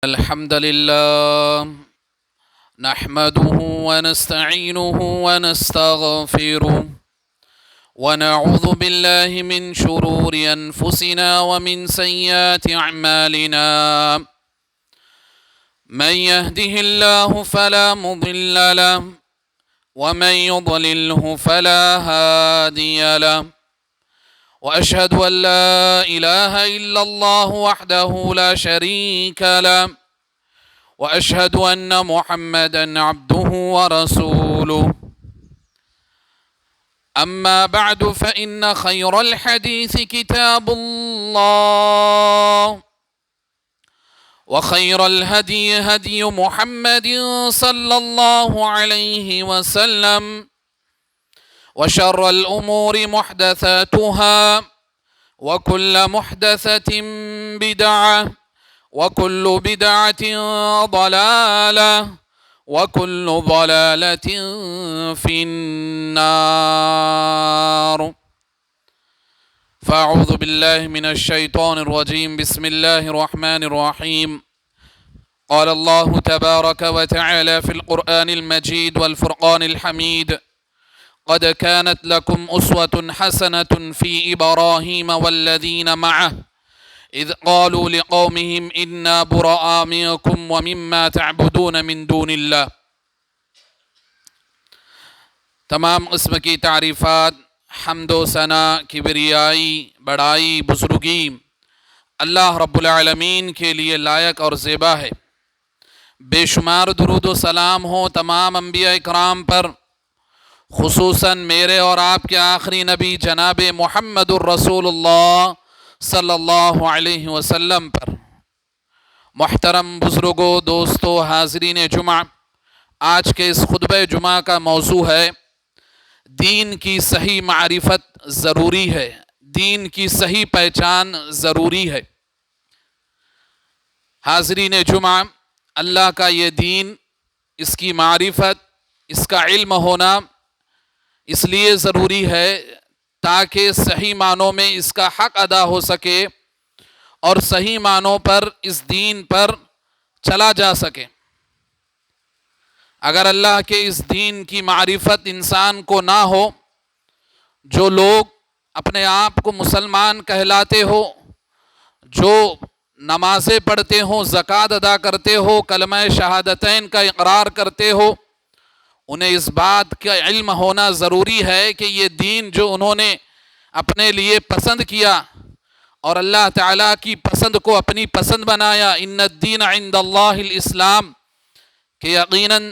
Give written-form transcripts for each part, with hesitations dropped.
الحمد لله نحمده ونستعينه ونستغفره ونعوذ بالله من شرور أنفسنا ومن سيئات أعمالنا. من يهده الله فلا مضل له ومن يضلله فلا هادي له، وأشهد أن لا إله إلا الله وحده لا شريك له، وأشهد أن محمدًا عبده ورسوله. أما بعد فإن خير الحديث كتاب الله، وخير الهدي هدي محمد صلى الله عليه وسلم، وشر الأمور محدثاتها، وكل محدثة بدعة، وكل بدعة ضلالة، وكل ضلالة في النار. فأعوذ بالله من الشيطان الرجيم. بسم الله الرحمن الرحيم. قال الله تبارك وتعالى في القرآن المجيد والفرقان الحميد: قد كانت لكم أسوة حسنة في إبراهيم والذين معه إذ قالوا لقومهم إنا براء منكم ومما تعبدون من دون اللہ. تمام قسم کی تعریفات، حمد و ثنا، کبریائی، بڑائی، بزرگی اللہ رب العالمین کے لیے لائق اور زیبا ہے. بے شمار درود و سلام ہو تمام انبیاء اکرام پر، خصوصاً میرے اور آپ کے آخری نبی جناب محمد الرسول اللہ صلی اللہ علیہ وسلم پر. محترم بزرگوں، دوستو، حاضرین جمعہ، آج کے اس خطبہ جمعہ کا موضوع ہے: دین کی صحیح معرفت ضروری ہے، دین کی صحیح پہچان ضروری ہے. حاضرین جمعہ، اللہ کا یہ دین، اس کی معرفت، اس کا علم ہونا اس لیے ضروری ہے تاکہ صحیح معنوں میں اس کا حق ادا ہو سکے اور صحیح معنوں پر اس دین پر چلا جا سکے. اگر اللہ کے اس دین کی معرفت انسان کو نہ ہو، جو لوگ اپنے آپ کو مسلمان کہلاتے ہو، جو نمازیں پڑھتے ہوں، زکوٰۃ ادا کرتے ہو، کلمہ شہادتین کا اقرار کرتے ہو، انہیں اس بات کا علم ہونا ضروری ہے کہ یہ دین جو انہوں نے اپنے لیے پسند کیا اور اللہ تعالیٰ کی پسند کو اپنی پسند بنایا، ان الدین عند اللہ الاسلام، کہ یقیناً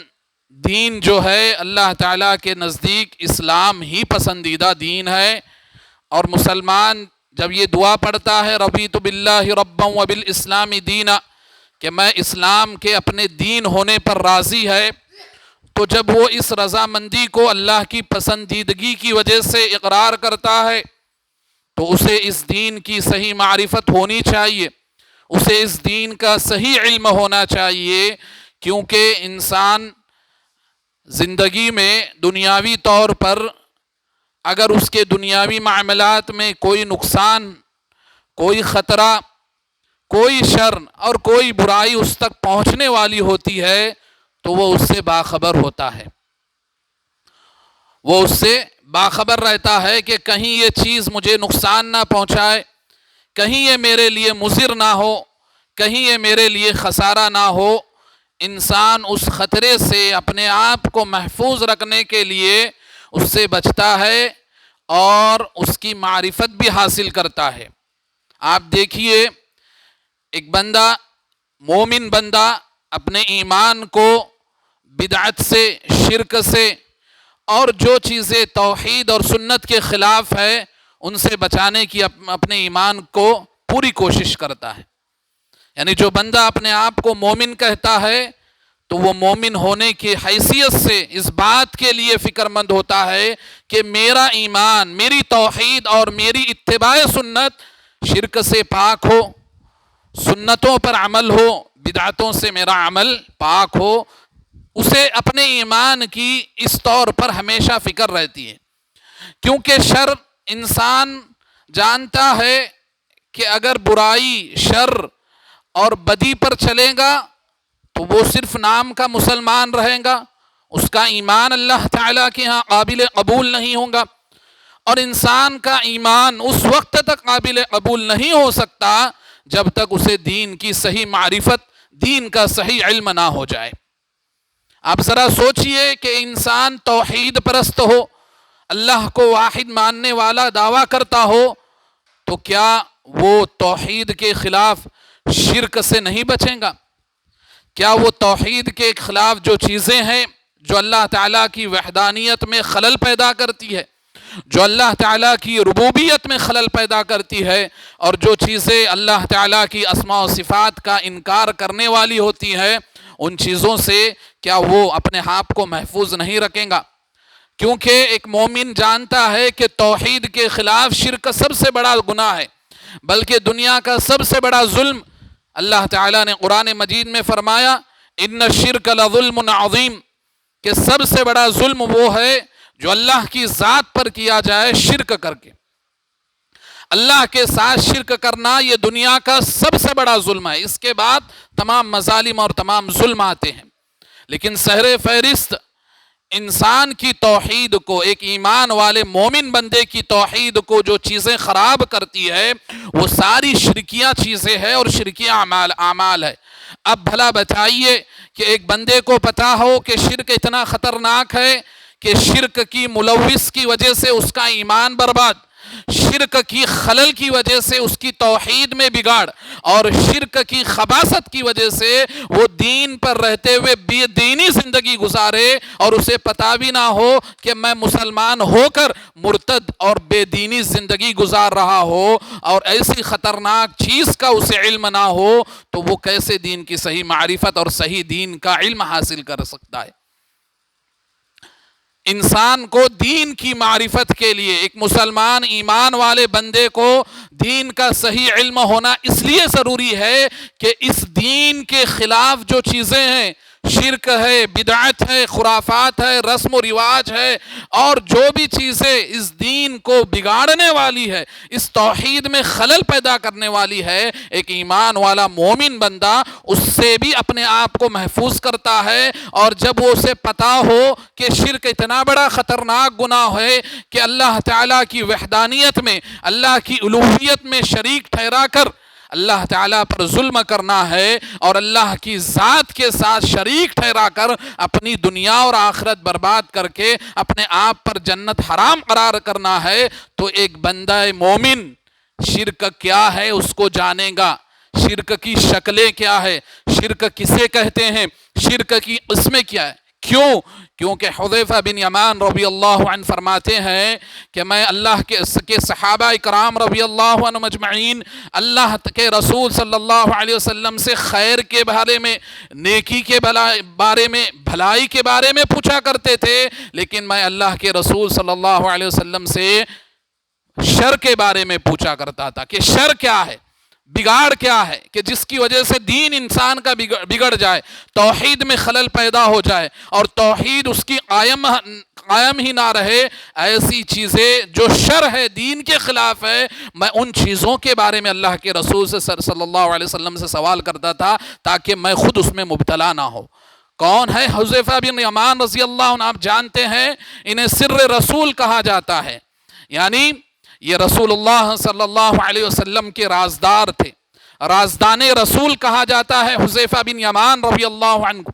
دین جو ہے اللہ تعالیٰ کے نزدیک اسلام ہی پسندیدہ دین ہے. اور مسلمان جب یہ دعا پڑھتا ہے رضیت باللہ ربا وبالاسلام دینا، کہ میں اسلام کے اپنے دین ہونے پر راضی ہے، تو جب وہ اس رضامندی کو اللہ کی پسندیدگی کی وجہ سے اقرار کرتا ہے تو اسے اس دین کی صحیح معرفت ہونی چاہیے، اسے اس دین کا صحیح علم ہونا چاہیے. کیونکہ انسان زندگی میں دنیاوی طور پر اگر اس کے دنیاوی معاملات میں کوئی نقصان، کوئی خطرہ، کوئی شر اور کوئی برائی اس تک پہنچنے والی ہوتی ہے تو وہ اس سے باخبر ہوتا ہے، وہ اس سے باخبر رہتا ہے کہ کہیں یہ چیز مجھے نقصان نہ پہنچائے، کہیں یہ میرے لیے مضر نہ ہو، کہیں یہ میرے لیے خسارہ نہ ہو. انسان اس خطرے سے اپنے آپ کو محفوظ رکھنے کے لیے اس سے بچتا ہے اور اس کی معرفت بھی حاصل کرتا ہے. آپ دیکھیے، ایک بندہ، مومن بندہ، اپنے ایمان کو بدعت سے، شرک سے اور جو چیزیں توحید اور سنت کے خلاف ہے ان سے بچانے کی اپنے ایمان کو پوری کوشش کرتا ہے. یعنی جو بندہ اپنے آپ کو مومن کہتا ہے تو وہ مومن ہونے کی حیثیت سے اس بات کے لیے فکر مند ہوتا ہے کہ میرا ایمان، میری توحید اور میری اتباع سنت شرک سے پاک ہو، سنتوں پر عمل ہو، بدعتوں سے میرا عمل پاک ہو. اسے اپنے ایمان کی اس طور پر ہمیشہ فکر رہتی ہے. کیونکہ شر، انسان جانتا ہے کہ اگر برائی، شر اور بدی پر چلے گا تو وہ صرف نام کا مسلمان رہے گا، اس کا ایمان اللہ تعالیٰ کے ہاں قابل قبول نہیں ہوگا۔ اور انسان کا ایمان اس وقت تک قابل قبول نہیں ہو سکتا جب تک اسے دین کی صحیح معرفت، دین کا صحیح علم نہ ہو جائے۔ آپ ذرا سوچئے کہ انسان توحید پرست ہو، اللہ کو واحد ماننے والا دعویٰ کرتا ہو، تو کیا وہ توحید کے خلاف شرک سے نہیں بچیں گا؟ کیا وہ توحید کے خلاف جو چیزیں ہیں جو اللہ تعالیٰ کی وحدانیت میں خلل پیدا کرتی ہے، جو اللہ تعالیٰ کی ربوبیت میں خلل پیدا کرتی ہے، اور جو چیزیں اللہ تعالیٰ کی اسماء و صفات کا انکار کرنے والی ہوتی ہے، ان چیزوں سے کیا وہ اپنے آپ کو محفوظ نہیں رکھیں گا؟ کیونکہ ایک مومن جانتا ہے کہ توحید کے خلاف شرک سب سے بڑا گناہ ہے، بلکہ دنیا کا سب سے بڑا ظلم۔ اللہ تعالیٰ نے قرآن مجید میں فرمایا ان الشرک لظلم عظیم، کہ سب سے بڑا ظلم وہ ہے جو اللہ کی ذات پر کیا جائے شرک کر کے۔ اللہ کے ساتھ شرک کرنا یہ دنیا کا سب سے بڑا ظلم ہے، اس کے بعد تمام مظالم اور تمام ظلم آتے ہیں۔ لیکن سہر فہرست انسان کی توحید کو، ایک ایمان والے مومن بندے کی توحید کو جو چیزیں خراب کرتی ہے وہ ساری شرکیاں چیزیں ہیں اور شرکیاں اعمال ہے۔ اب بھلا بتائیے کہ ایک بندے کو پتا ہو کہ شرک اتنا خطرناک ہے کہ شرک کی ملوث کی وجہ سے اس کا ایمان برباد، شرک کی خلل کی وجہ سے اس کی توحید میں بگاڑ، اور شرک کی خباثت کی وجہ سے وہ دین پر رہتے ہوئے بے دینی زندگی گزارے اور اسے پتا بھی نہ ہو کہ میں مسلمان ہو کر مرتد اور بے دینی زندگی گزار رہا ہو، اور ایسی خطرناک چیز کا اسے علم نہ ہو، تو وہ کیسے دین کی صحیح معرفت اور صحیح دین کا علم حاصل کر سکتا ہے؟ انسان کو دین کی معرفت کے لیے، ایک مسلمان ایمان والے بندے کو دین کا صحیح علم ہونا اس لیے ضروری ہے کہ اس دین کے خلاف جو چیزیں ہیں، شرک ہے، بدعت ہے، خرافات ہے، رسم و رواج ہے، اور جو بھی چیزیں اس دین کو بگاڑنے والی ہے، اس توحید میں خلل پیدا کرنے والی ہے، ایک ایمان والا مومن بندہ اس سے بھی اپنے آپ کو محفوظ کرتا ہے۔ اور جب وہ اسے پتا ہو کہ شرک اتنا بڑا خطرناک گناہ ہے کہ اللہ تعالیٰ کی وحدانیت میں، اللہ کی الوہیت میں شریک ٹھہرا کر اللہ تعالیٰ پر ظلم کرنا ہے، اور اللہ کی ذات کے ساتھ شریک ٹھہرا کر اپنی دنیا اور آخرت برباد کر کے اپنے آپ پر جنت حرام قرار کرنا ہے، تو ایک بندہ مومن شرک کیا ہے اس کو جانے گا، شرک کی شکلیں کیا ہے، شرک کسے کہتے ہیں، شرک کی قسمیں کیا ہے۔ کیوں؟ کیونکہ حذیفہ بن یمان رضی اللہ عنہ فرماتے ہیں کہ میں اللہ کے صحابہ کرام رضی اللہ عنہ مجمعین اللہ کے رسول صلی اللہ علیہ وسلم سے خیر کے بارے میں، نیکی کے بارے میں، بھلائی کے بارے میں پوچھا کرتے تھے، لیکن میں اللہ کے رسول صلی اللہ علیہ وسلم سے شر کے بارے میں پوچھا کرتا تھا کہ شر کیا ہے، بگاڑ کیا ہے، کہ جس کی وجہ سے دین انسان کا بگڑ جائے، توحید میں خلل پیدا ہو جائے اور توحید اس کی قائم ہی نہ رہے۔ ایسی چیزیں جو شر ہے، دین کے خلاف ہے، میں ان چیزوں کے بارے میں اللہ کے رسول سے صلی اللہ علیہ وسلم سے سوال کرتا تھا تاکہ میں خود اس میں مبتلا نہ ہو۔ کون ہے حذیفہ بن یمان رضی اللہ عنہ؟ آپ جانتے ہیں انہیں سر رسول کہا جاتا ہے، یعنی یہ رسول اللہ صلی اللہ علیہ وسلم کے رازدار تھے، رازدان رسول کہا جاتا ہے حذیفہ بن یمان رضی اللہ عنہ۔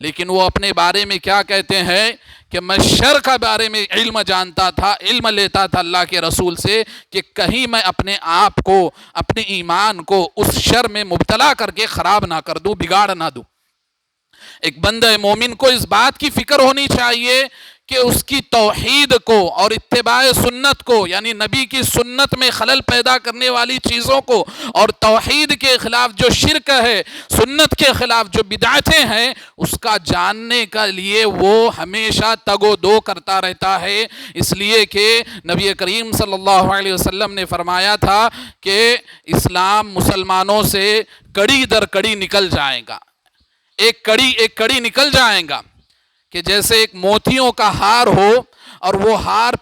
لیکن وہ اپنے بارے میں کیا کہتے ہیں کہ میں شر کا بارے میں علم جانتا تھا، علم لیتا تھا اللہ کے رسول سے کہ کہیں میں اپنے آپ کو، اپنے ایمان کو اس شر میں مبتلا کر کے خراب نہ کر دوں، بگاڑ نہ دوں۔ ایک بندہ مومن کو اس بات کی فکر ہونی چاہیے کہ اس کی توحید کو اور اتباع سنت کو، یعنی نبی کی سنت میں خلل پیدا کرنے والی چیزوں کو، اور توحید کے خلاف جو شرک ہے، سنت کے خلاف جو بدعتیں ہیں، اس کا جاننے کے لیے وہ ہمیشہ تگ و دو کرتا رہتا ہے۔ اس لیے کہ نبی کریم صلی اللہ علیہ وسلم نے فرمایا تھا کہ اسلام مسلمانوں سے کڑی در کڑی نکل جائے گا، ایک کڑی نکل جائے گا، کہ جیسے ایک موتیوں کا ہار ہو اور وہ ہار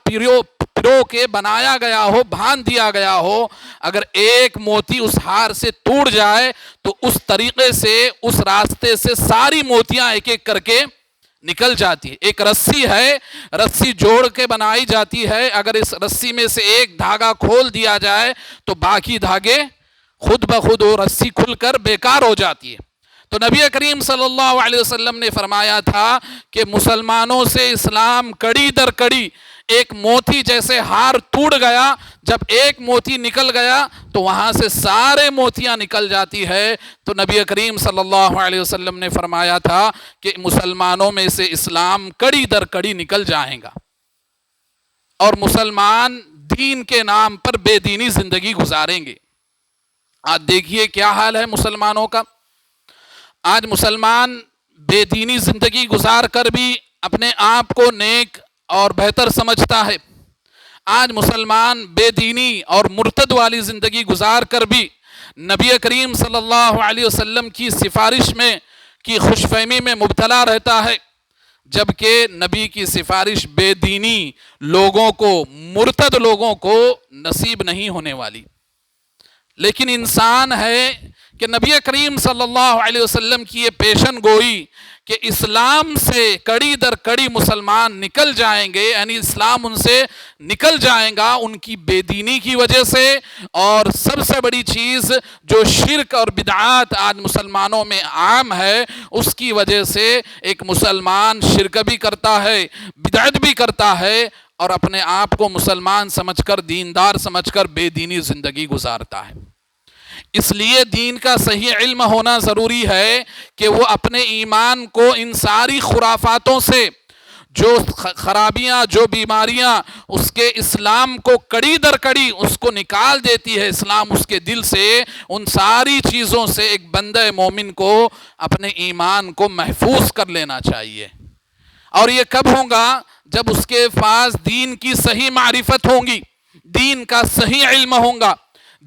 پھرو کے بنایا گیا ہو، باندھ دیا گیا ہو، اگر ایک موتی اس ہار سے ٹوٹ جائے تو اس طریقے سے اس راستے سے ساری موتیاں ایک ایک کر کے نکل جاتی ہے۔ ایک رسی ہے، رسی جوڑ کے بنائی جاتی ہے، اگر اس رسی میں سے ایک دھاگا کھول دیا جائے تو باقی دھاگے خود بخود وہ رسی کھل کر بیکار ہو جاتی ہے۔ تو نبی کریم صلی اللہ علیہ وسلم نے فرمایا تھا کہ مسلمانوں سے اسلام کڑی در کڑی، ایک موتی جیسے ہار ٹوٹ گیا، جب ایک موتی نکل گیا تو وہاں سے سارے موتیاں نکل جاتی ہے۔ تو نبی کریم صلی اللہ علیہ وسلم نے فرمایا تھا کہ مسلمانوں میں سے اسلام کڑی در کڑی نکل جائے گا اور مسلمان دین کے نام پر بے دینی زندگی گزاریں گے۔ آج دیکھیے کیا حال ہے مسلمانوں کا۔ آج مسلمان بے دینی زندگی گزار کر بھی اپنے آپ کو نیک اور بہتر سمجھتا ہے۔ آج مسلمان بے دینی اور مرتد والی زندگی گزار کر بھی نبی کریم صلی اللہ علیہ وسلم کی سفارش میں کی خوش فہمی میں مبتلا رہتا ہے، جبکہ نبی کی سفارش بے دینی لوگوں کو، مرتد لوگوں کو نصیب نہیں ہونے والی۔ لیکن انسان ہے کہ نبی کریم صلی اللہ علیہ وسلم کی یہ پیشن گوئی کہ اسلام سے کڑی در کڑی مسلمان نکل جائیں گے، یعنی اسلام ان سے نکل جائیں گا ان کی بے دینی کی وجہ سے، اور سب سے بڑی چیز جو شرک اور بدعات آج مسلمانوں میں عام ہے اس کی وجہ سے ایک مسلمان شرک بھی کرتا ہے، بدعت بھی کرتا ہے اور اپنے آپ کو مسلمان سمجھ کر، دیندار سمجھ کر بے دینی زندگی گزارتا ہے۔ اس لیے دین کا صحیح علم ہونا ضروری ہے کہ وہ اپنے ایمان کو ان ساری خرافاتوں سے، جو خرابیاں، جو بیماریاں اس کے اسلام کو کڑی در کڑی اس کو نکال دیتی ہے اسلام اس کے دل سے، ان ساری چیزوں سے ایک بندہ مومن کو اپنے ایمان کو محفوظ کر لینا چاہیے۔ اور یہ کب ہوگا؟ جب اس کے پاس دین کی صحیح معرفت ہوگی، دین کا صحیح علم ہوگا،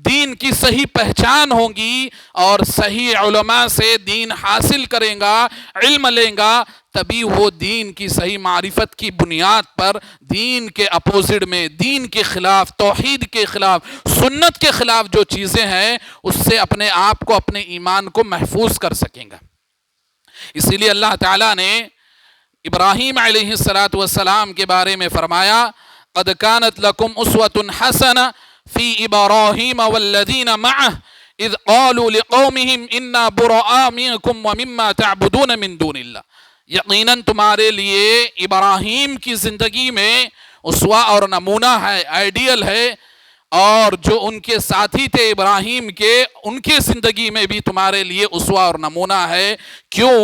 دین کی صحیح پہچان ہوگی، اور صحیح علماء سے دین حاصل کرے گا، علم لیں گا، تبھی وہ دین کی صحیح معرفت کی بنیاد پر دین کے اپوزٹ میں، دین کے خلاف، توحید کے خلاف، سنت کے خلاف جو چیزیں ہیں اس سے اپنے آپ کو، اپنے ایمان کو محفوظ کر سکیں گا۔ اسی لیے اللہ تعالیٰ نے ابراہیم علیہ السلام کے بارے میں فرمایا، قد كانت لكم اسوة حسنة في ابراہیم والذین معه اذ قالوا لقومهم انا براء منكم ومما تعبدون من دون اللہ۔ یقیناً تمہارے لیے ابراہیم کی زندگی میں اسوہ اور نمونہ ہے، آئیڈیل ہے، اور جو ان کے ساتھی تھے ابراہیم کے، ان کے زندگی میں بھی تمہارے لیے اسوہ اور نمونہ ہے۔ کیوں؟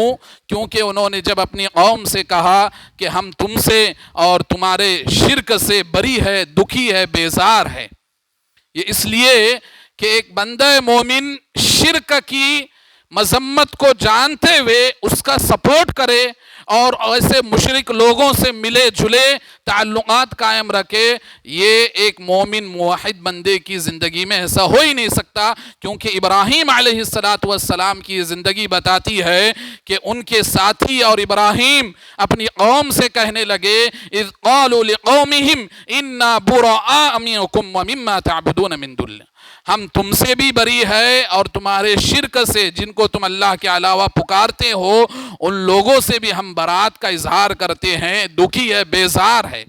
کیونکہ انہوں نے جب اپنی قوم سے کہا کہ ہم تم سے اور تمہارے شرک سے بری ہے، دکھی ہے، بیزار ہے۔ یہ اس لیے کہ ایک بندہ مومن شرک کی مذمت کو جانتے ہوئے اس کا سپورٹ کرے اور ایسے مشرک لوگوں سے ملے جلے تعلقات قائم رکھے، یہ ایک مومن موحد بندے کی زندگی میں ایسا ہو ہی نہیں سکتا، کیونکہ ابراہیم علیہ السلام کی زندگی بتاتی ہے کہ ان کے ساتھی اور ابراہیم اپنی قوم سے کہنے لگے، اذ قالوا لقومهم انا براء منكم ومما تعبدون من دون اللہ، ہم تم سے بھی بری ہے اور تمہارے شرک سے، جن کو تم اللہ کے علاوہ پکارتے ہو، ان لوگوں سے بھی ہم برات کا اظہار کرتے ہیں، دکھی ہے، بیزار ہے۔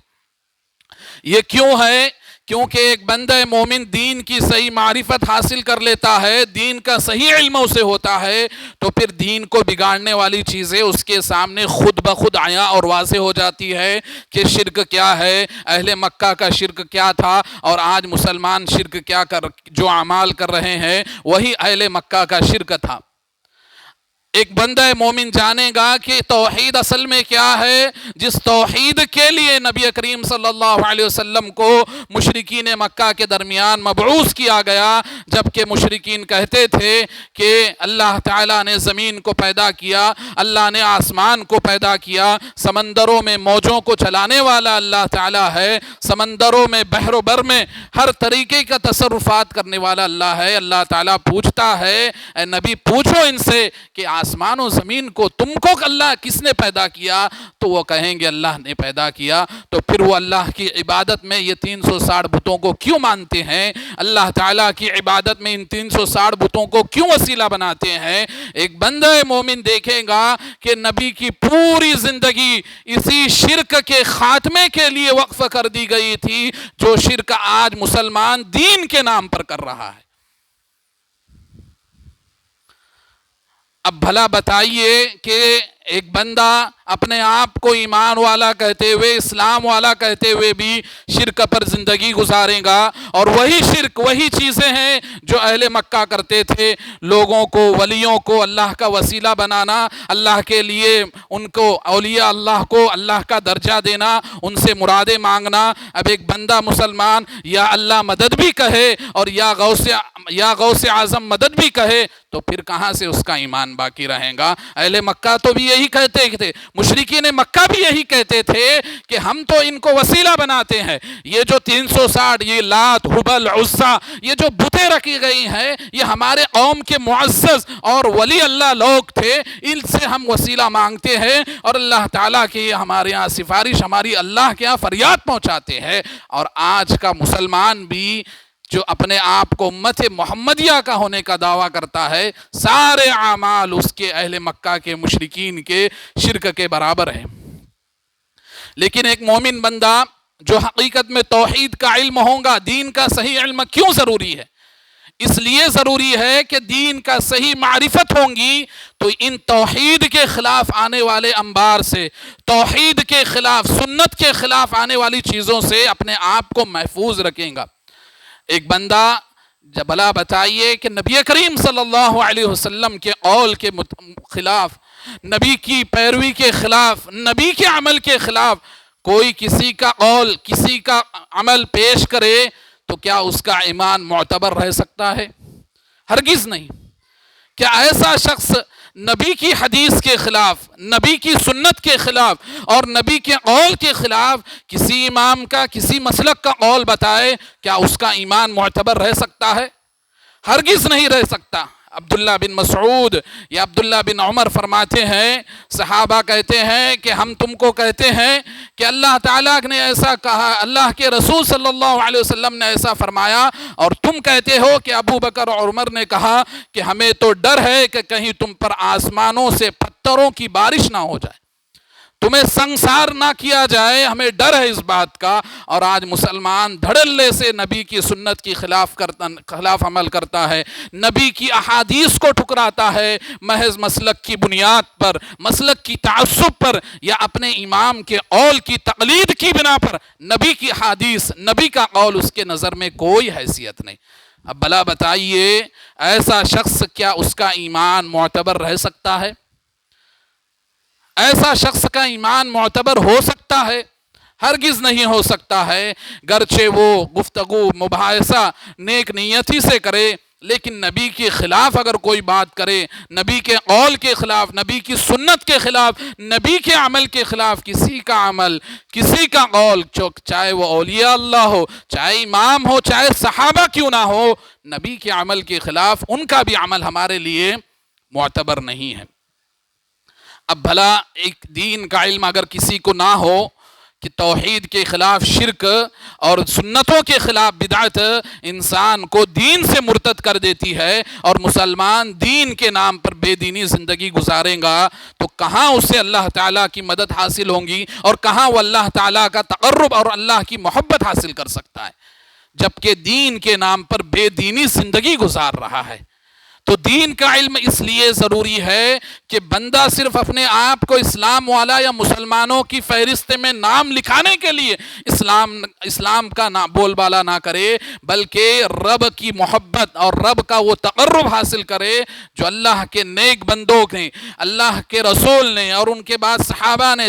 یہ کیوں ہے؟ کیونکہ ایک بندہ مومن دین کی صحیح معرفت حاصل کر لیتا ہے، دین کا صحیح علم اسے ہوتا ہے، تو پھر دین کو بگاڑنے والی چیزیں اس کے سامنے خود بخود عیاں اور واضح ہو جاتی ہے کہ شرک کیا ہے، اہل مکہ کا شرک کیا تھا، اور آج مسلمان شرک کیا جو اعمال کر رہے ہیں وہی اہل مکہ کا شرک تھا۔ ایک بندہ مومن جانے گا کہ توحید اصل میں کیا ہے، جس توحید کے لیے نبی کریم صلی اللہ علیہ وسلم کو مشرکین مکہ کے درمیان مبعوث کیا گیا، جبکہ مشرکین کہتے تھے کہ اللہ تعالیٰ نے زمین کو پیدا کیا، اللہ نے آسمان کو پیدا کیا، سمندروں میں موجوں کو چلانے والا اللہ تعالیٰ ہے، سمندروں میں، بحر و بر میں ہر طریقے کا تصرفات کرنے والا اللہ ہے۔ اللہ تعالیٰ پوچھتا ہے، اے نبی پوچھو ان سے کہ آسمان و زمین کو تم کو اللہ کس نے پیدا کیا؟ تو وہ کہیں گے اللہ نے پیدا کیا۔ تو پھر وہ اللہ کی عبادت میں یہ 360 بتوں کو کیوں مانتے ہیں؟ اللہ تعالیٰ کی عبادت میں ان 360 بتوں کو کیوں وسیلہ بناتے ہیں؟ ایک بندہ مومن دیکھے گا کہ نبی کی پوری زندگی اسی شرک کے خاتمے کے لیے وقف کر دی گئی تھی جو شرک آج مسلمان دین کے نام پر کر رہا ہے۔ اب بھلا بتائیے کہ ایک بندہ اپنے آپ کو ایمان والا کہتے ہوئے، اسلام والا کہتے ہوئے بھی شرک پر زندگی گزارے گا، اور وہی شرک وہی چیزیں ہیں جو اہل مکہ کرتے تھے، لوگوں کو، ولیوں کو اللہ کا وسیلہ بنانا، اللہ کے لیے ان کو، اولیاء اللہ کو اللہ کا درجہ دینا، ان سے مرادیں مانگنا۔ اب ایک بندہ مسلمان یا اللہ مدد بھی کہے اور یا غوث اعظم مدد بھی کہے تو پھر کہاں سے اس کا ایمان باقی رہے گا؟ اہل مکہ تو بھی یہی کہتے تھے، مشرکین مکہ بھی یہی کہتے تھے کہ ہم تو ان کو وسیلہ بناتے ہیں۔ یہ جو 360 یہ لات، حبل، عزا، یہ جو بتیں رکھی گئی ہیں، یہ ہمارے قوم کے معزز اور ولی اللہ لوگ تھے، ان سے ہم وسیلہ مانگتے ہیں اور اللہ تعالیٰ کی ہمارے یہاں سفارش، ہماری اللہ کے یہاں فریاد پہنچاتے ہیں۔ اور آج کا مسلمان بھی جو اپنے آپ کو امت محمدیہ کا ہونے کا دعویٰ کرتا ہے، سارے اعمال اس کے اہل مکہ کے مشرکین کے شرک کے برابر ہیں۔ لیکن ایک مومن بندہ جو حقیقت میں توحید کا علم ہوگا، دین کا صحیح علم کیوں ضروری ہے؟ اس لیے ضروری ہے کہ دین کا صحیح معرفت ہوں گی تو ان توحید کے خلاف آنے والے انبار سے، توحید کے خلاف، سنت کے خلاف آنے والی چیزوں سے اپنے آپ کو محفوظ رکھیں گا۔ ایک بندہ بھلا بتائیے کہ نبی کریم صلی اللہ علیہ وسلم کے قول کے خلاف، نبی کی پیروی کے خلاف، نبی کے عمل کے خلاف کوئی کسی کا قول، کسی کا عمل پیش کرے تو کیا اس کا ایمان معتبر رہ سکتا ہے؟ ہرگز نہیں۔ کیا ایسا شخص نبی کی حدیث کے خلاف، نبی کی سنت کے خلاف اور نبی کے قول کے خلاف کسی امام کا، کسی مسلک کا قول بتائے، کیا اس کا ایمان معتبر رہ سکتا ہے؟ ہرگز نہیں رہ سکتا۔ عبداللہ بن مسعود یا عبداللہ بن عمر فرماتے ہیں، صحابہ کہتے ہیں کہ ہم تم کو کہتے ہیں کہ اللہ تعالیٰ نے ایسا کہا، اللہ کے رسول صلی اللہ علیہ وسلم نے ایسا فرمایا، اور تم کہتے ہو کہ ابو بکر اور عمر نے کہا کہ ہمیں تو ڈر ہے کہ کہیں تم پر آسمانوں سے پتھروں کی بارش نہ ہو جائے، تمہیں سنسار نہ کیا جائے، ہمیں ڈر ہے اس بات کا۔ اور آج مسلمان دھڑلے سے نبی کی سنت کی خلاف عمل کرتا ہے، نبی کی احادیث کو ٹھکراتا ہے، محض مسلک کی بنیاد پر، مسلک کی تعصب پر، یا اپنے امام کے قول کی تقلید کی بنا پر نبی کی حدیث، نبی کا قول اس کے نظر میں کوئی حیثیت نہیں۔ اب بھلا بتائیے ایسا شخص کیا اس کا ایمان معتبر رہ سکتا ہے؟ ایسا شخص کا ایمان معتبر ہو سکتا ہے؟ ہرگز نہیں ہو سکتا ہے، گرچہ وہ گفتگو مباحثہ نیک نیتی سے کرے، لیکن نبی کے خلاف اگر کوئی بات کرے، نبی کے قول کے خلاف، نبی کی سنت کے خلاف، نبی کے عمل کے خلاف کسی کا عمل، کسی کا قول، چاہے وہ اولیاء اللہ ہو، چاہے امام ہو، چاہے صحابہ کیوں نہ ہو، نبی کے عمل کے خلاف ان کا بھی عمل ہمارے لیے معتبر نہیں ہے۔ اب بھلا ایک دین کا علم اگر کسی کو نہ ہو کہ توحید کے خلاف شرک اور سنتوں کے خلاف بدعت انسان کو دین سے مرتد کر دیتی ہے، اور مسلمان دین کے نام پر بے دینی زندگی گزارے گا، تو کہاں اسے اللہ تعالیٰ کی مدد حاصل ہوں گی اور کہاں وہ اللہ تعالیٰ کا تقرب اور اللہ کی محبت حاصل کر سکتا ہے، جبکہ دین کے نام پر بے دینی زندگی گزار رہا ہے۔ تو دین کا علم اس لیے ضروری ہے کہ بندہ صرف اپنے آپ کو اسلام والا یا مسلمانوں کی فہرست میں نام لکھانے کے لیے اسلام کا بول بالا نہ کرے، بلکہ رب کی محبت اور رب کا وہ تقرب حاصل کرے جو اللہ کے نیک بندوں نے، اللہ کے رسول نے، اور ان کے بعد صحابہ نے،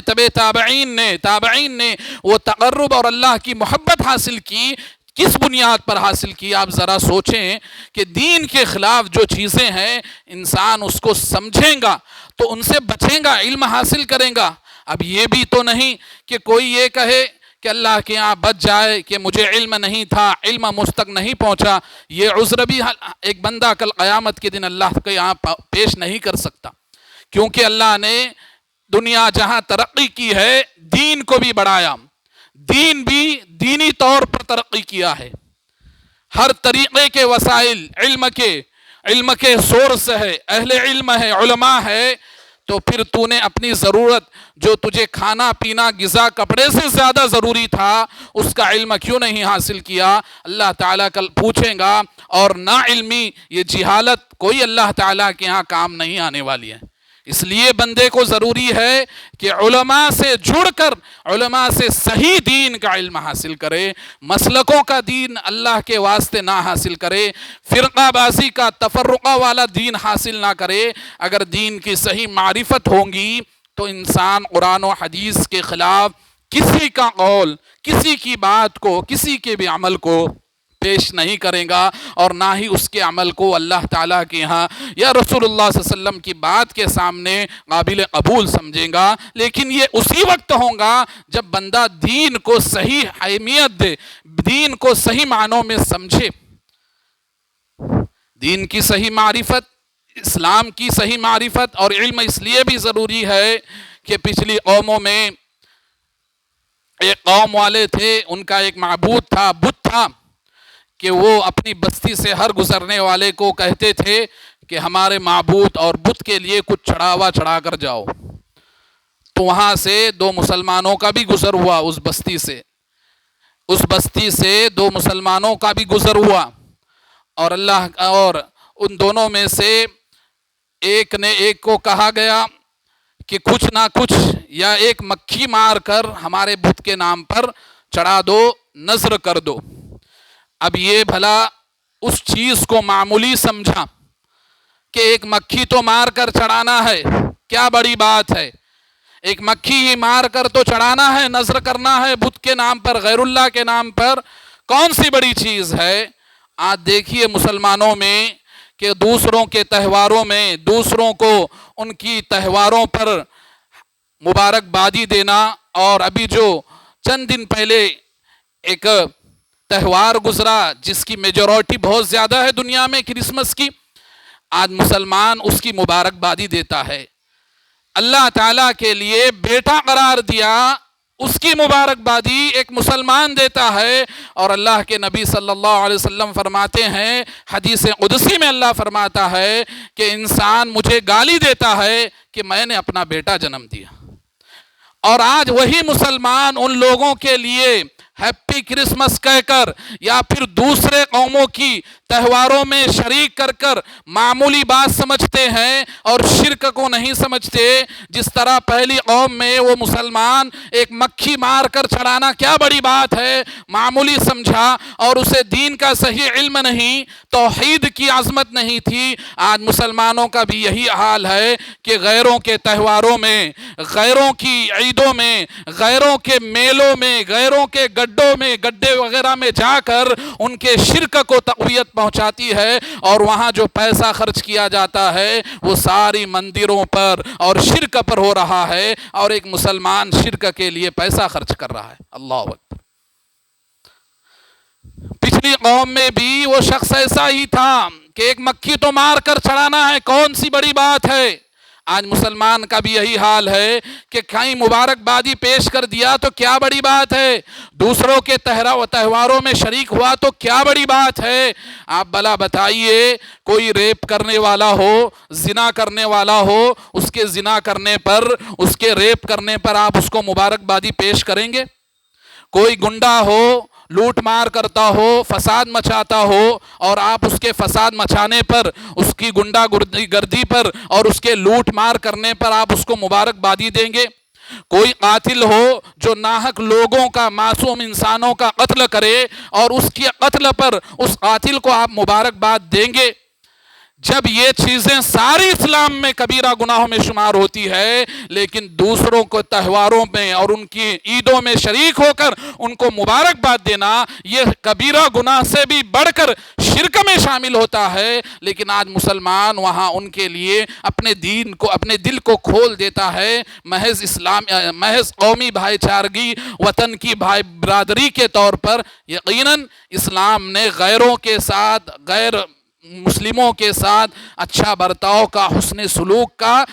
تابعین نے وہ تقرب اور اللہ کی محبت حاصل کی۔ کس بنیاد پر حاصل کی؟ آپ ذرا سوچیں کہ دین کے خلاف جو چیزیں ہیں انسان اس کو سمجھیں گا تو ان سے بچیں گا، علم حاصل کریں گا۔ اب یہ بھی تو نہیں کہ کوئی یہ کہے کہ اللہ کے یہاں بچ جائے کہ مجھے علم نہیں تھا، علم مجھ تک نہیں پہنچا، یہ عذر بھی ایک بندہ کل قیامت کے دن اللہ کے یہاں پیش نہیں کر سکتا۔ کیونکہ اللہ نے دنیا جہاں ترقی کی ہے دین کو بھی بڑھایا، دین بھی دینی طور پر ترقی کیا ہے، ہر طریقے کے وسائل، علم کے سورس ہے، اہل علم ہے، علماء ہے، تو پھر تو نے اپنی ضرورت جو تجھے کھانا پینا غذا کپڑے سے زیادہ ضروری تھا اس کا علم کیوں نہیں حاصل کیا؟ اللہ تعالیٰ کل پوچھیں گا، اور نا علمی یہ جہالت کوئی اللہ تعالیٰ کے ہاں کام نہیں آنے والی ہے۔ اس لیے بندے کو ضروری ہے کہ علماء سے جڑ کر علماء سے صحیح دین کا علم حاصل کرے، مسلکوں کا دین اللہ کے واسطے نہ حاصل کرے، فرقہ بازی کا تفرقہ والا دین حاصل نہ کرے۔ اگر دین کی صحیح معرفت ہوگی تو انسان قرآن و حدیث کے خلاف کسی کا قول، کسی کی بات کو، کسی کے بھی عمل کو پیش نہیں کرے گا، اور نہ ہی اس کے عمل کو اللہ تعالیٰ کے یہاں یا رسول اللہ صلی اللہ علیہ وسلم کی بات کے سامنے قابل قبول سمجھے گا۔ لیکن یہ اسی وقت ہوگا جب بندہ دین کو صحیح اہمیت دے، دین کو صحیح معنوں میں سمجھے۔ دین کی صحیح معرفت، اسلام کی صحیح معرفت اور علم اس لیے بھی ضروری ہے کہ پچھلی قوموں میں ایک قوم والے تھے، ان کا ایک معبود تھا، بت تھا، کہ وہ اپنی بستی سے ہر گزرنے والے کو کہتے تھے کہ ہمارے معبود اور بت کے لیے کچھ چڑھاوا چڑھا کر جاؤ۔ تو وہاں سے دو مسلمانوں کا بھی گزر ہوا، اس بستی سے دو مسلمانوں کا بھی گزر ہوا، اور ان دونوں میں سے ایک نے ایک کو کہا گیا کہ کچھ نہ کچھ یا ایک مکھی مار کر ہمارے بت کے نام پر چڑھا دو، نذر کر دو۔ اب یہ بھلا اس چیز کو معمولی سمجھا کہ ایک مکھی تو مار کر چڑھانا ہے، کیا بڑی بات ہے، ایک مکھی ہی مار کر تو چڑھانا ہے، نذر کرنا ہے بت کے نام پر، غیر اللہ کے نام پر، کون سی بڑی چیز ہے؟ آج دیکھیے مسلمانوں میں کہ دوسروں کے تہواروں میں، دوسروں کو ان کی تہواروں پر مبارکبادی دینا، اور ابھی جو چند دن پہلے ایک تہوار گزرا جس کی میجورٹی بہت زیادہ ہے دنیا میں، کرسمس کی، آج مسلمان اس کی مبارکبادی دیتا ہے۔ اللہ تعالیٰ کے لیے بیٹا قرار دیا، اس کی مبارکبادی ایک مسلمان دیتا ہے، اور اللہ کے نبی صلی اللہ علیہ وسلم فرماتے ہیں، حدیث قدسی میں اللہ فرماتا ہے کہ انسان مجھے گالی دیتا ہے کہ میں نے اپنا بیٹا جنم دیا، اور آج وہی مسلمان ان لوگوں کے لیے ہیپی کرسمس کہہ کر یا پھر دوسرے قوموں کی تہواروں میں شریک کر معمولی بات سمجھتے ہیں اور شرک کو نہیں سمجھتے۔ جس طرح پہلی قوم میں وہ مسلمان ایک مکھی مار کر چڑھانا کیا بڑی بات ہے، معمولی سمجھا، اور اسے دین کا صحیح علم نہیں، توحید کی عظمت نہیں تھی۔ آج مسلمانوں کا بھی یہی حال ہے کہ غیروں کے تہواروں میں، غیروں کی عیدوں میں، غیروں کے میلوں میں، غیروں کے گڈوں میں، گڈے وغیرہ میں جا کر ان کے شرک کو تقویت پہنچاتی ہے، اور وہاں جو پیسہ خرچ کیا جاتا ہے وہ ساری مندروں پر اور شرک پر ہو رہا ہے، اور ایک مسلمان شرک کے لیے پیسہ خرچ کر رہا ہے۔ اللہ اکبر۔ پچھلی قوم میں بھی وہ شخص ایسا ہی تھا کہ ایک مکھی تو مار کر چڑھانا ہے، کون سی بڑی بات ہے۔ آج مسلمان کا بھی یہی حال ہے کہ کہیں مبارکبادی پیش کر دیا تو کیا بڑی بات ہے، دوسروں کے تہواروں میں شریک ہوا تو کیا بڑی بات ہے۔ آپ بھلا بتائیے، کوئی ریپ کرنے والا ہو، زنا کرنے والا ہو، اس کے زنا کرنے پر، اس کے ریپ کرنے پر آپ اس کو مبارکبادی پیش کریں گے؟ کوئی گنڈا ہو، لوٹ مار کرتا ہو، فساد مچاتا ہو، اور آپ اس کے فساد مچانے پر، اس کی گنڈا گردی پر اور اس کے لوٹ مار کرنے پر آپ اس کو مبارکبادی دیں گے؟ کوئی قاتل ہو جو ناحق لوگوں کا، معصوم انسانوں کا قتل کرے، اور اس کے قتل پر اس قاتل کو آپ مبارکباد دیں گے؟ جب یہ چیزیں ساری اسلام میں کبیرہ گناہوں میں شمار ہوتی ہے، لیکن دوسروں کو تہواروں میں اور ان کی عیدوں میں شریک ہو کر ان کو مبارکباد دینا، یہ کبیرہ گناہ سے بھی بڑھ کر شرک میں شامل ہوتا ہے۔ لیکن آج مسلمان وہاں ان کے لیے اپنے دین کو، اپنے دل کو کھول دیتا ہے، محض قومی بھائی چارگی، وطن کی بھائی برادری کے طور پر۔ یقیناً اسلام نے غیروں کے ساتھ، غیر مسلموں کے ساتھ اچھا برتاؤ کا، حسن سلوک کا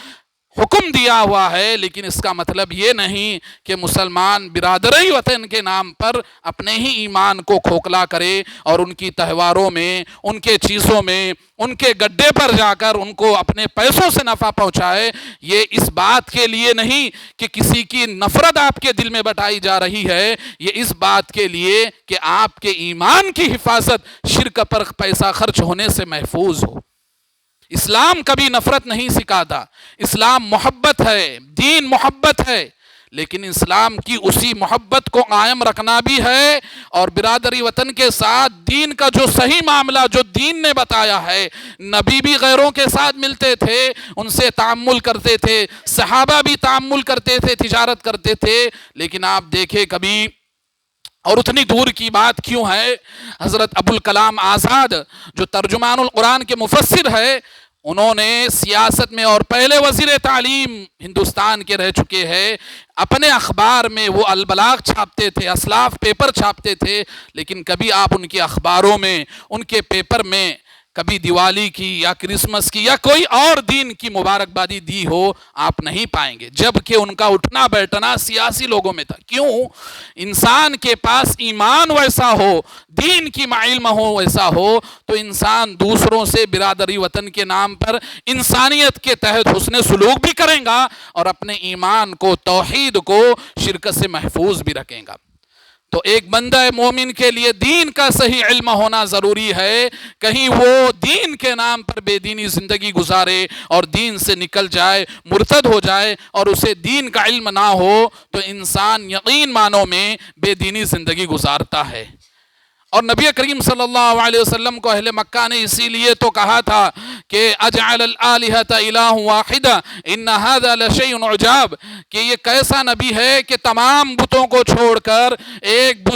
حکم دیا ہوا ہے، لیکن اس کا مطلب یہ نہیں کہ مسلمان برادری وطن کے نام پر اپنے ہی ایمان کو کھوکھلا کرے اور ان کی تہواروں میں، ان کے چیزوں میں، ان کے گڈے پر جا کر ان کو اپنے پیسوں سے نفع پہنچائے۔ یہ اس بات کے لیے نہیں کہ کسی کی نفرت آپ کے دل میں بٹائی جا رہی ہے، یہ اس بات کے لیے کہ آپ کے ایمان کی حفاظت شرک پر پیسہ خرچ ہونے سے محفوظ ہو۔ اسلام کبھی نفرت نہیں سکھاتا، اسلام محبت ہے، دین محبت ہے، لیکن اسلام کی اسی محبت کو قائم رکھنا بھی ہے، اور برادری وطن کے ساتھ دین کا جو صحیح معاملہ جو دین نے بتایا ہے، نبی بھی غیروں کے ساتھ ملتے تھے، ان سے تعامل کرتے تھے، صحابہ بھی تعامل کرتے تھے، تجارت کرتے تھے، لیکن آپ دیکھیں کبھی، اور اتنی دور کی بات کیوں ہے، حضرت ابوالکلام آزاد جو ترجمان القرآن کے مفسر ہے، انہوں نے سیاست میں اور پہلے وزیر تعلیم ہندوستان کے رہ چکے ہیں، اپنے اخبار میں وہ البلاغ چھاپتے تھے، اسلاف پیپر چھاپتے تھے، لیکن کبھی آپ ان کے اخباروں میں، ان کے پیپر میں کبھی دیوالی کی یا کرسمس کی یا کوئی اور دین کی مبارکبادی دی ہو آپ نہیں پائیں گے، جبکہ ان کا اٹھنا بیٹھنا سیاسی لوگوں میں تھا۔ کیوں؟ انسان کے پاس ایمان ویسا ہو، دین کی علم ہو ویسا ہو، تو انسان دوسروں سے برادری وطن کے نام پر انسانیت کے تحت حسن سلوک بھی کریں گا، اور اپنے ایمان کو، توحید کو شرک سے محفوظ بھی رکھیں گا۔ تو ایک بندہ مومن کے لیے دین کا صحیح علم ہونا ضروری ہے، کہیں وہ دین کے نام پر بے دینی زندگی گزارے اور دین سے نکل جائے، مرتد ہو جائے، اور اسے دین کا علم نہ ہو، تو انسان یقین معنوں میں بے دینی زندگی گزارتا ہے۔ اور نبی کریم صلی اللہ علیہ وسلم کو اہل مکہ نے اسی لیے تو کہا تھا کہ اجعل الآلہۃ الہ واحدہ ان ھذا لشیء عجاب، کہ یہ کیسا نبی ہے کہ تمام بتوں کو چھوڑ کر ایک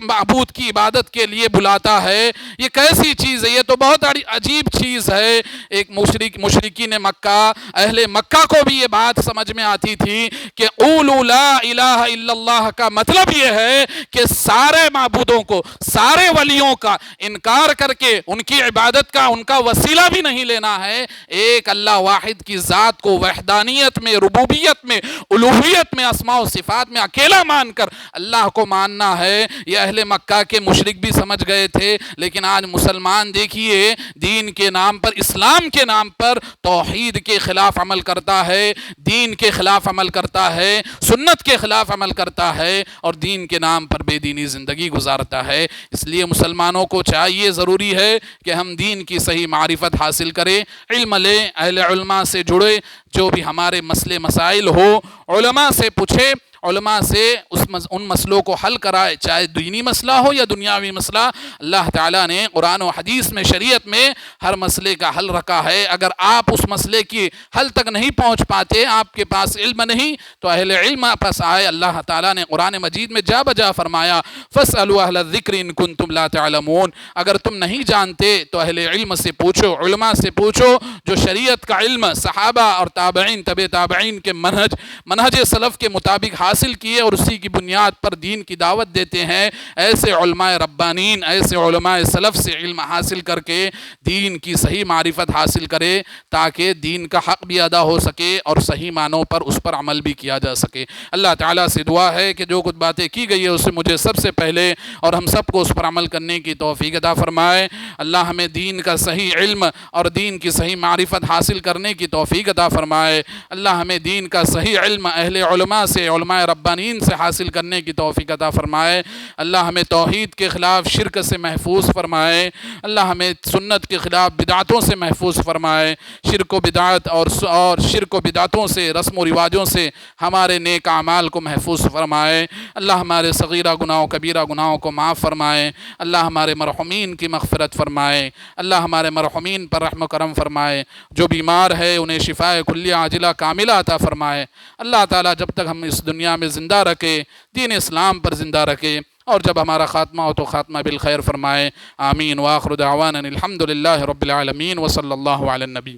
معبود کی عبادت کے لیے بلاتا ہے، یہ کیسی چیز ہے، یہ تو بہت عجیب چیز ہے۔ ایک مشرکین مکہ، اہل مکہ کو بھی یہ بات سمجھ میں آتی تھی کہ قولوا لا الہ الا اللہ کا مطلب یہ ہے کہ سارے معبود کو، سارے ولیوں کا انکار کر کے ان کی عبادت کا ان کا وسیلہ بھی نہیں لینا ہے، ایک اللہ واحد کی ذات کو وحدانیت میں، ربوبیت میں، الوہیت میں، اسماء و صفات میں اکیلا مان کر اللہ کو ماننا ہے۔ یہ اہل مکہ کے مشرک بھی سمجھ گئے تھے، لیکن آج مسلمان دیکھیے دین کے نام پر، اسلام کے نام پر توحید کے خلاف عمل کرتا ہے، دین کے خلاف عمل کرتا ہے، سنت کے خلاف عمل کرتا ہے، اور دین کے نام پر بے دینی زندگی گزارتا ہے۔ اس لیے مسلمانوں کو چاہیے، ضروری ہے کہ ہم دین کی صحیح معرفت حاصل کریں، علم لیں، اہل علماء سے جڑے، جو بھی ہمارے مسئلے مسائل ہو علماء سے پوچھے، علماء سے ان مسئلوں کو حل کرائے، چاہے دینی مسئلہ ہو یا دنیاوی مسئلہ۔ اللہ تعالیٰ نے قرآن و حدیث میں، شریعت میں ہر مسئلے کا حل رکھا ہے۔ اگر آپ اس مسئلے کی حل تک نہیں پہنچ پاتے، آپ کے پاس علم نہیں، تو اہل علم پاس آئے۔ اللہ تعالیٰ نے قرآن مجید میں جا بجا فرمایا فَاسْأَلُوا أَهْلَ الذِّكْرِ إِن كُنتُمْ لَا تَعْلَمُونَ، اگر تم نہیں جانتے تو اہل علم سے پوچھو، علماء سے پوچھو، جو شریعت کا علم صحابہ اور تابعین، تبع تابعین کے منہج سلف کے مطابق حاصل کیے اور اسی کی بنیاد پر دین کی دعوت دیتے ہیں۔ ایسے علماء ربانین، ایسے علماء سلف سے علم حاصل کر کے دین کی صحیح معرفت حاصل کرے، تاکہ دین کا حق بھی ادا ہو سکے اور صحیح معنوں پر اس پر عمل بھی کیا جا سکے۔ اللہ تعالیٰ سے دعا ہے کہ جو کچھ باتیں کی گئی ہے اس سے مجھے سب سے پہلے اور ہم سب کو اس پر عمل کرنے کی توفیق عطا فرمائے۔ اللہ ہمیں دین کا صحیح علم اور دین کی صحیح معرفت حاصل کرنے کی توفیق عطا فرمائے۔ اللہ ہمیں دین کا صحیح علم اہل علماء سے، علماء ربانین سے حاصل کرنے کی توفیق عطا فرمائے۔ اللہ ہمیں توحید کے خلاف شرک سے محفوظ فرمائے۔ اللہ ہمیں سنت کے خلاف بدعتوں سے محفوظ فرمائے۔ شرک و بدعت اور شرک و بدعتوں سے، رسم و رواجوں سے ہمارے نیک اعمال کو محفوظ فرمائے۔ اللہ ہمارے صغیرہ گناہوں، کبیرہ گناہوں کو معاف فرمائے۔ اللہ ہمارے مرحومین کی مغفرت فرمائے۔ اللہ ہمارے مرحومین پر رحم و کرم فرمائے۔ جو بیمار ہے انہیں شفائے کلیہ عاجلہ کاملہ عطا فرمائے۔ اللہ تعالیٰ جب تک ہم اس دنیا میں زندہ رکھے، دین اسلام پر زندہ رکھے، اور جب ہمارا خاتمہ ہو تو خاتمہ بالخیر فرمائے۔ آمین۔ وآخر دعوانا الحمدللہ رب العالمین، وصلی اللہ علی النبی۔